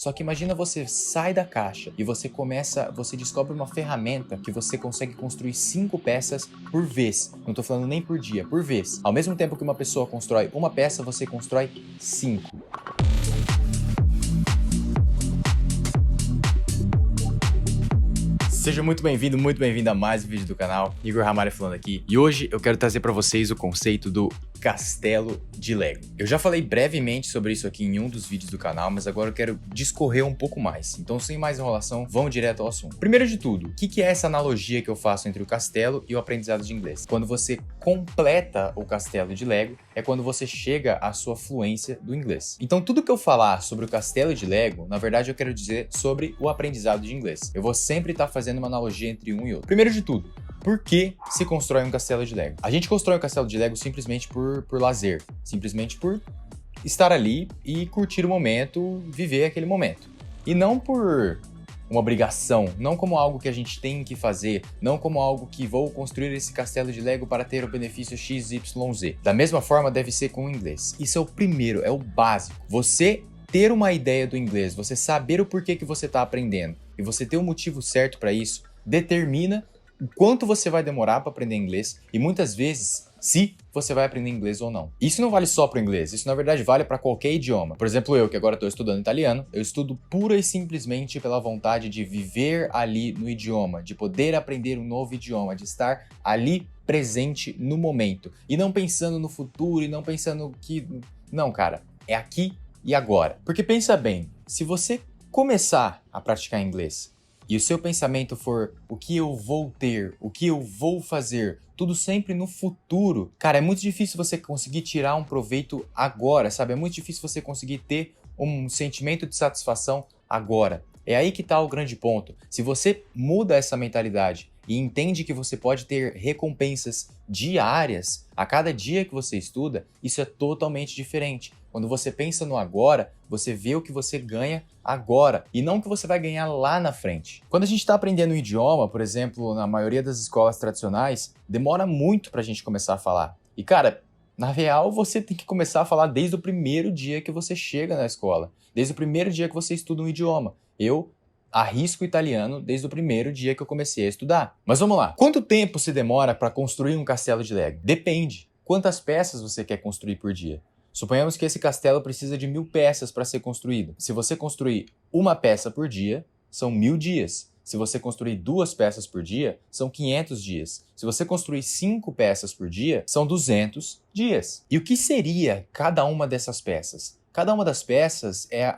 Só que imagina você sai da caixa e você descobre uma ferramenta que você consegue construir 5 peças por vez. Não tô falando nem por dia, por vez. Ao mesmo tempo que uma pessoa constrói uma peça, você constrói 5. Seja muito bem-vindo a mais um vídeo do canal. Igor Ramalho falando aqui. E hoje eu quero trazer para vocês o conceito do castelo de Lego. Eu já falei brevemente sobre isso aqui em um dos vídeos do canal, mas agora eu quero discorrer um pouco mais. Então, sem mais enrolação, vamos direto ao assunto. Primeiro de tudo, o que é essa analogia que eu faço entre o castelo e o aprendizado de inglês? Quando você completa o castelo de Lego, é quando você chega à sua fluência do inglês. Então, tudo que eu falar sobre o castelo de Lego, na verdade eu quero dizer sobre o aprendizado de inglês. Eu vou sempre estar fazendo uma analogia entre um e outro. Primeiro de tudo, por que se constrói um castelo de Lego? A gente constrói um castelo de Lego simplesmente por lazer, simplesmente por estar ali e curtir o momento, viver aquele momento. E não por uma obrigação, não como algo que a gente tem que fazer, não como algo que vou construir esse castelo de Lego para ter o benefício XYZ. Da mesma forma deve ser com o inglês. Isso é o primeiro, é o básico. Você ter uma ideia do inglês, você saber o porquê que você está aprendendo e você ter o motivo certo para isso, determina o quanto você vai demorar para aprender inglês e muitas vezes se você vai aprender inglês ou não. Isso não vale só para o inglês, isso na verdade vale para qualquer idioma. Por exemplo, eu que agora estou estudando italiano, eu estudo pura e simplesmente pela vontade de viver ali no idioma, de poder aprender um novo idioma, de estar ali presente no momento e não pensando no futuro e não pensando que... Não, cara, é aqui e agora. Porque pensa bem, se você começar a praticar inglês e o seu pensamento for o que eu vou ter, o que eu vou fazer, tudo sempre no futuro, cara, é muito difícil você conseguir tirar um proveito agora, sabe? É muito difícil você conseguir ter um sentimento de satisfação agora. É aí que tá o grande ponto. Se você muda essa mentalidade e entende que você pode ter recompensas diárias a cada dia que você estuda, isso é totalmente diferente. Quando você pensa no agora, você vê o que você ganha agora e não o que você vai ganhar lá na frente. Quando a gente está aprendendo um idioma, por exemplo, na maioria das escolas tradicionais, demora muito para a gente começar a falar. E cara, na real, você tem que começar a falar desde o primeiro dia que você chega na escola, desde o primeiro dia que você estuda um idioma. Eu arrisco italiano desde o primeiro dia que eu comecei a estudar. Mas vamos lá. Quanto tempo se demora para construir um castelo de Lego? Depende. Quantas peças você quer construir por dia? Suponhamos que esse castelo precisa de 1000 peças para ser construído. Se você construir uma peça por dia, são 1000 dias. Se você construir 2 peças por dia, são 500 dias. Se você construir 5 peças por dia, são 200 dias. E o que seria cada uma dessas peças? Cada uma das peças é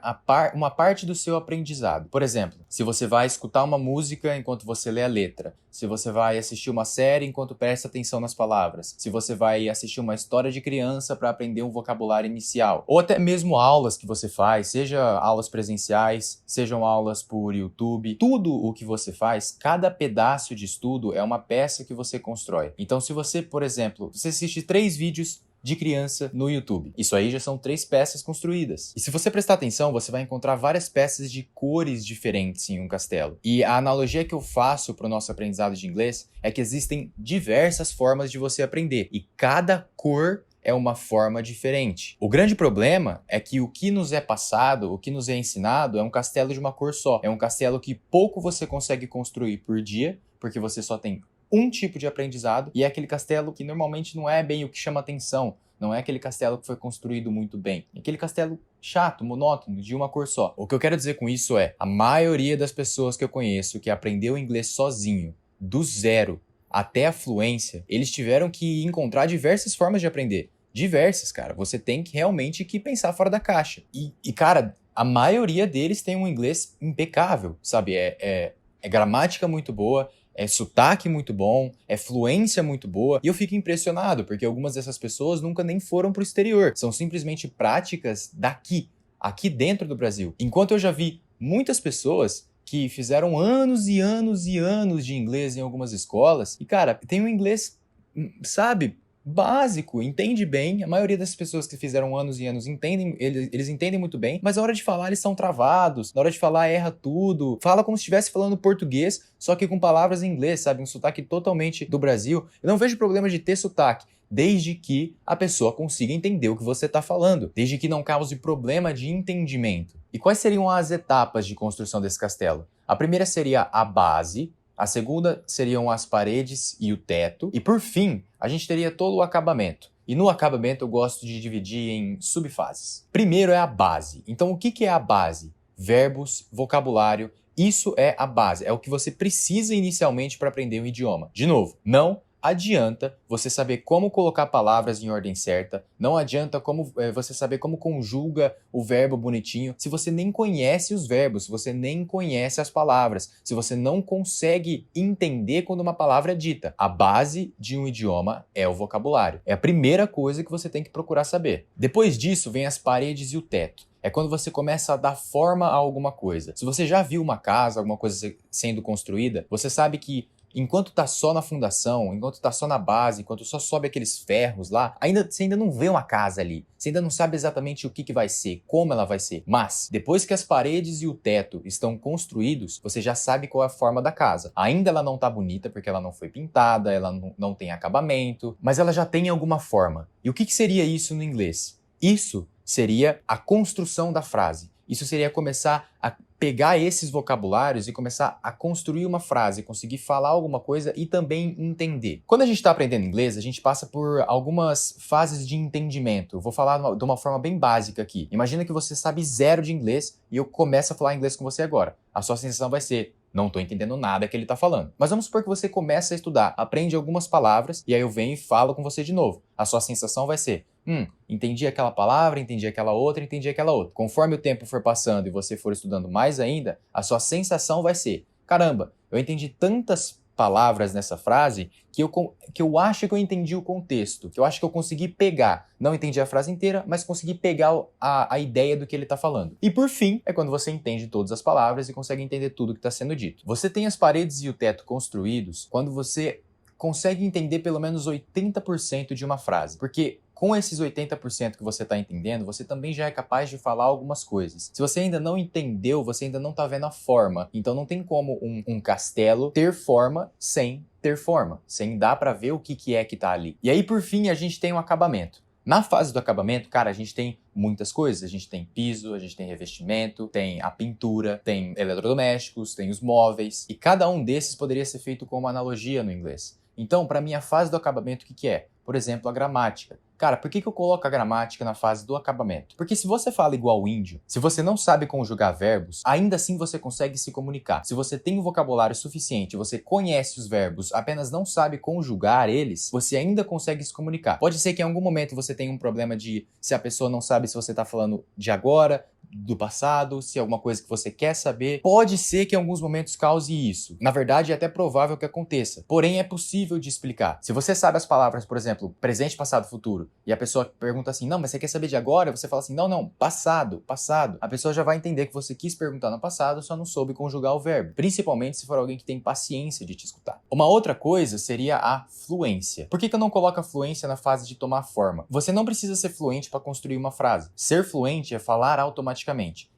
uma parte do seu aprendizado. Por exemplo, se você vai escutar uma música enquanto você lê a letra, se você vai assistir uma série enquanto presta atenção nas palavras, se você vai assistir uma história de criança para aprender um vocabulário inicial, ou até mesmo aulas que você faz, seja aulas presenciais, sejam aulas por YouTube, tudo o que você faz, cada pedaço de estudo é uma peça que você constrói. Então, se você, por exemplo, você assiste 3 vídeos de criança no YouTube. Isso aí já são 3 peças construídas. E se você prestar atenção, você vai encontrar várias peças de cores diferentes em um castelo. E a analogia que eu faço para o nosso aprendizado de inglês é que existem diversas formas de você aprender. E cada cor é uma forma diferente. O grande problema é que o que nos é passado, o que nos é ensinado é um castelo de uma cor só. É um castelo que pouco você consegue construir por dia, porque você só tem um tipo de aprendizado, e é aquele castelo que normalmente não é bem o que chama atenção, não é aquele castelo que foi construído muito bem, é aquele castelo chato, monótono, de uma cor só. O que eu quero dizer com isso é, a maioria das pessoas que eu conheço que aprendeu inglês sozinho, do zero até a fluência, eles tiveram que encontrar diversas formas de aprender. Diversas, cara. Você tem que realmente pensar fora da caixa. E cara, a maioria deles tem um inglês impecável, sabe? É gramática muito boa, é sotaque muito bom, é fluência muito boa. E eu fico impressionado, porque algumas dessas pessoas nunca nem foram pro exterior. São simplesmente práticas daqui, aqui dentro do Brasil. Enquanto eu já vi muitas pessoas que fizeram anos e anos e anos de inglês em algumas escolas. E, cara, tem um inglês, sabe, básico, entende bem. A maioria das pessoas que fizeram anos e anos entendem, eles entendem muito bem, mas na hora de falar eles são travados, na hora de falar erra tudo, fala como se estivesse falando português, só que com palavras em inglês, sabe? Um sotaque totalmente do Brasil. Eu não vejo problema de ter sotaque, desde que a pessoa consiga entender o que você está falando, desde que não cause problema de entendimento. E quais seriam as etapas de construção desse castelo? A primeira seria a base, a segunda seriam as paredes e o teto, e por fim, a gente teria todo o acabamento. E no acabamento eu gosto de dividir em subfases. Primeiro é a base. Então o que é a base? Verbos, vocabulário, isso é a base. É o que você precisa inicialmente para aprender um idioma. De novo, não adianta você saber como colocar palavras em ordem certa, não adianta você saber como conjuga o verbo bonitinho, se você nem conhece os verbos, se você nem conhece as palavras, se você não consegue entender quando uma palavra é dita. A base de um idioma é o vocabulário. É a primeira coisa que você tem que procurar saber. Depois disso, vem as paredes e o teto. É quando você começa a dar forma a alguma coisa. Se você já viu uma casa, alguma coisa sendo construída, você sabe que enquanto tá só na fundação, enquanto tá só na base, enquanto só sobe aqueles ferros lá, você ainda não vê uma casa ali. Você ainda não sabe exatamente o que vai ser, como ela vai ser. Mas, depois que as paredes e o teto estão construídos, você já sabe qual é a forma da casa. Ainda ela não tá bonita porque ela não foi pintada, ela não tem acabamento, mas ela já tem alguma forma. E o que seria isso no inglês? Isso seria a construção da frase. Isso seria começar a pegar esses vocabulários e começar a construir uma frase, conseguir falar alguma coisa e também entender. Quando a gente está aprendendo inglês, a gente passa por algumas fases de entendimento. Eu vou falar de uma forma bem básica aqui. Imagina que você sabe zero de inglês e eu começo a falar inglês com você agora. A sua sensação vai ser: não tô entendendo nada que ele tá falando. Mas vamos supor que você começa a estudar, aprende algumas palavras e aí eu venho e falo com você de novo. A sua sensação vai ser: entendi aquela palavra, entendi aquela outra, entendi aquela outra. Conforme o tempo for passando e você for estudando mais ainda, a sua sensação vai ser: caramba, eu entendi tantas palavras nessa frase que eu acho que eu entendi o contexto, que eu acho que eu consegui pegar. Não entendi a frase inteira, mas consegui pegar a ideia do que ele está falando. E por fim, é quando você entende todas as palavras e consegue entender tudo que está sendo dito. Você tem as paredes e o teto construídos quando você consegue entender pelo menos 80% de uma frase. Porque com esses 80% que você está entendendo, você também já é capaz de falar algumas coisas. Se você ainda não entendeu, você ainda não está vendo a forma. Então não tem como um castelo ter forma sem ter forma, sem dar para ver o que é que está ali. E aí, por fim, a gente tem o acabamento. Na fase do acabamento, cara, a gente tem muitas coisas. A gente tem piso, a gente tem revestimento, tem a pintura, tem eletrodomésticos, tem os móveis. E cada um desses poderia ser feito com uma analogia no inglês. Então, para mim, a fase do acabamento, o que é? Por exemplo, a gramática. Cara, por que eu coloco a gramática na fase do acabamento? Porque se você fala igual o índio, se você não sabe conjugar verbos, ainda assim você consegue se comunicar. Se você tem o vocabulário suficiente, você conhece os verbos, apenas não sabe conjugar eles, você ainda consegue se comunicar. Pode ser que em algum momento você tenha um problema de se a pessoa não sabe se você está falando de agora, do passado, se é alguma coisa que você quer saber. Pode ser que em alguns momentos cause isso. Na verdade, é até provável que aconteça. Porém, é possível de explicar. Se você sabe as palavras, por exemplo, presente, passado, futuro, e a pessoa pergunta assim: não, mas você quer saber de agora? Você fala assim: não, passado, passado. A pessoa já vai entender que você quis perguntar no passado, só não soube conjugar o verbo. Principalmente se for alguém que tem paciência de te escutar. Uma outra coisa seria a fluência. Por que eu não coloco a fluência na fase de tomar forma? Você não precisa ser fluente para construir uma frase. Ser fluente é falar automaticamente.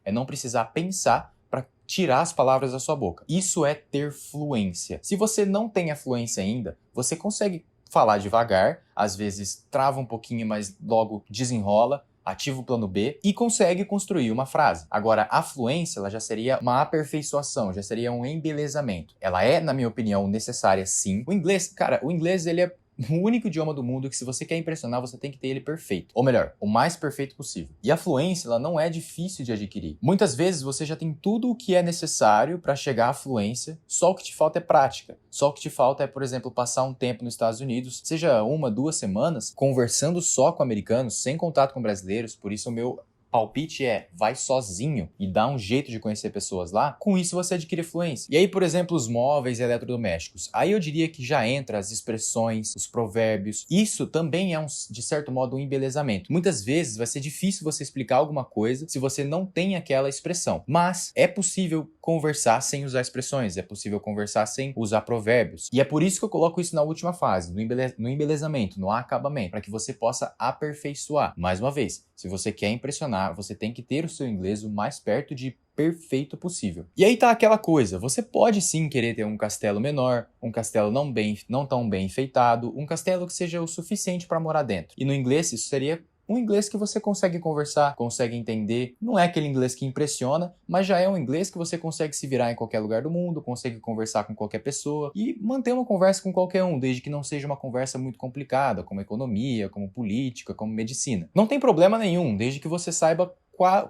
É não precisar pensar para tirar as palavras da sua boca. Isso é ter fluência. Se você não tem a fluência ainda, você consegue falar devagar, às vezes trava um pouquinho, mas logo desenrola, ativa o plano B e consegue construir uma frase. Agora, a fluência, ela já seria uma aperfeiçoação, já seria um embelezamento. Ela é, na minha opinião, necessária sim. O inglês, cara, ele é o único idioma do mundo que, se você quer impressionar, você tem que ter ele perfeito. Ou melhor, o mais perfeito possível. E a fluência, ela não é difícil de adquirir. Muitas vezes você já tem tudo o que é necessário para chegar à fluência, só o que te falta é prática. Só o que te falta é, por exemplo, passar um tempo nos Estados Unidos, seja 1, 2 semanas, conversando só com americanos, sem contato com brasileiros. Por isso o meu palpite é: vai sozinho e dá um jeito de conhecer pessoas lá. Com isso você adquire fluência. E aí, por exemplo, os móveis e eletrodomésticos. Aí eu diria que já entra as expressões, os provérbios. Isso também é, de certo modo, um embelezamento. Muitas vezes vai ser difícil você explicar alguma coisa se você não tem aquela expressão. Mas é possível conversar sem usar expressões, é possível conversar sem usar provérbios. E é por isso que eu coloco isso na última fase, no embelezamento, no acabamento, para que você possa aperfeiçoar. Mais uma vez, se você quer impressionar, você tem que ter o seu inglês o mais perto de perfeito possível. E aí tá aquela coisa: você pode sim querer ter um castelo menor, um castelo não tão bem enfeitado, um castelo que seja o suficiente para morar dentro. E no inglês isso seria um inglês que você consegue conversar, consegue entender. Não é aquele inglês que impressiona, mas já é um inglês que você consegue se virar em qualquer lugar do mundo, consegue conversar com qualquer pessoa e manter uma conversa com qualquer um, desde que não seja uma conversa muito complicada, como economia, como política, como medicina. Não tem problema nenhum, desde que você saiba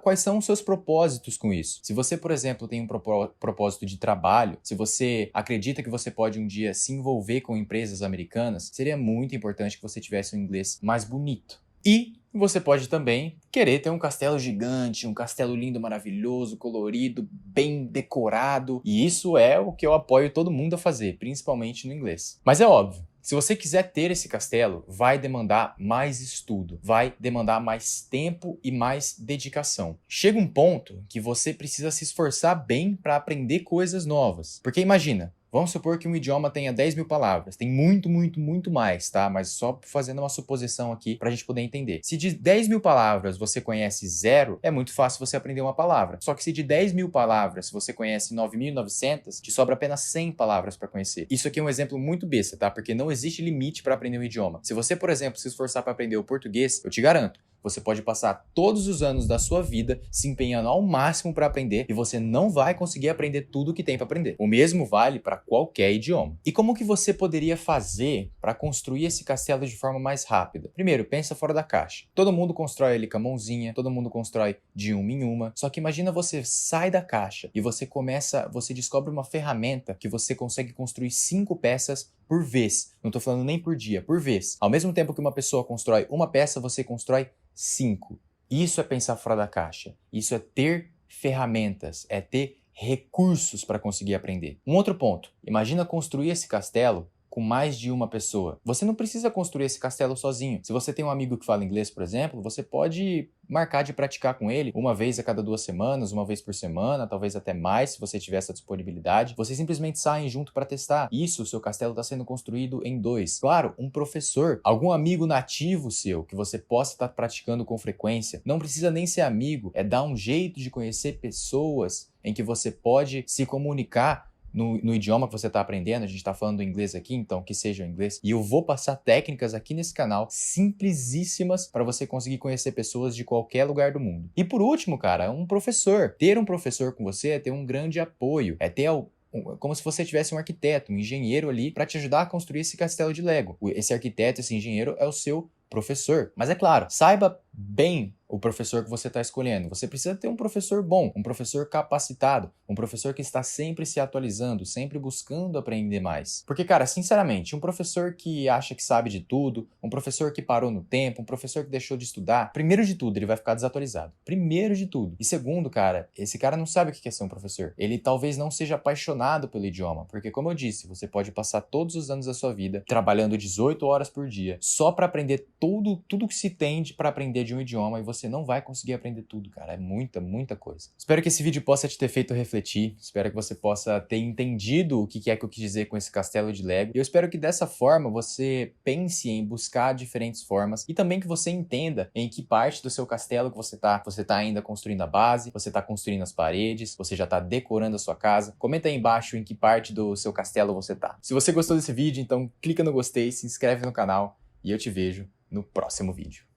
quais são os seus propósitos com isso. Se você, por exemplo, tem um propósito de trabalho, se você acredita que você pode um dia se envolver com empresas americanas, seria muito importante que você tivesse um inglês mais bonito. E você pode também querer ter um castelo gigante, um castelo lindo, maravilhoso, colorido, bem decorado. E isso é o que eu apoio todo mundo a fazer, principalmente no inglês. Mas é óbvio, se você quiser ter esse castelo, vai demandar mais estudo, vai demandar mais tempo e mais dedicação. Chega um ponto que você precisa se esforçar bem para aprender coisas novas. Porque imagina, vamos supor que um idioma tenha 10 mil palavras. Tem muito mais, tá? Mas só fazendo uma suposição aqui pra gente poder entender. Se de 10 mil palavras você conhece 0, é muito fácil você aprender uma palavra. Só que se de 10 mil palavras você conhece 9.900, te sobra apenas 100 palavras pra conhecer. Isso aqui é um exemplo muito besta, tá? Porque não existe limite pra aprender um idioma. Se você, por exemplo, se esforçar pra aprender o português, eu te garanto, você pode passar todos os anos da sua vida se empenhando ao máximo para aprender e você não vai conseguir aprender tudo que tem para aprender. O mesmo vale para qualquer idioma. E como que você poderia fazer para construir esse castelo de forma mais rápida? Primeiro, pensa fora da caixa. Todo mundo constrói ele com a mãozinha, todo mundo constrói de uma em uma. Só que imagina você sai da caixa e você descobre uma ferramenta que você consegue construir 5 peças por vez. Não estou falando nem por dia, por vez. Ao mesmo tempo que uma pessoa constrói uma peça, você constrói 5. Isso é pensar fora da caixa. Isso é ter ferramentas, é ter recursos para conseguir aprender. Um outro ponto, imagina construir esse castelo com mais de uma pessoa. Você não precisa construir esse castelo sozinho. Se você tem um amigo que fala inglês, por exemplo, você pode marcar de praticar com ele uma vez a cada 2 semanas, uma vez por semana, talvez até mais, se você tiver essa disponibilidade. Vocês simplesmente saem junto para testar. Isso, o seu castelo está sendo construído em 2. Claro, um professor, algum amigo nativo seu que você possa estar praticando com frequência. Não precisa nem ser amigo, é dar um jeito de conhecer pessoas em que você pode se comunicar no idioma que você está aprendendo. A gente está falando inglês aqui, então que seja o inglês. E eu vou passar técnicas aqui nesse canal simplesíssimas para você conseguir conhecer pessoas de qualquer lugar do mundo. E por último, cara, um professor. Ter um professor com você é ter um grande apoio, é ter como se você tivesse um arquiteto, um engenheiro ali para te ajudar a construir esse castelo de Lego. Esse arquiteto, esse engenheiro é o seu professor. Mas é claro, saiba bem o professor que você está escolhendo. Você precisa ter um professor bom, um professor capacitado, um professor que está sempre se atualizando, sempre buscando aprender mais. Porque, cara, sinceramente, um professor que acha que sabe de tudo, um professor que parou no tempo, um professor que deixou de estudar, primeiro de tudo, ele vai ficar desatualizado. Primeiro de tudo. E segundo, cara, esse cara não sabe o que é ser um professor. Ele talvez não seja apaixonado pelo idioma, porque, como eu disse, você pode passar todos os anos da sua vida trabalhando 18 horas por dia só para aprender tudo que se tem para aprender de um idioma e você não vai conseguir aprender tudo, cara. É muita coisa. Espero que esse vídeo possa te ter feito refletir. Espero que você possa ter entendido o que é que eu quis dizer com esse castelo de Lego. E eu espero que dessa forma você pense em buscar diferentes formas e também que você entenda em que parte do seu castelo que você tá ainda construindo a base, você tá construindo as paredes, você já tá decorando a sua casa. Comenta aí embaixo em que parte do seu castelo você tá. Se você gostou desse vídeo, então clica no gostei, se inscreve no canal e eu te vejo no próximo vídeo.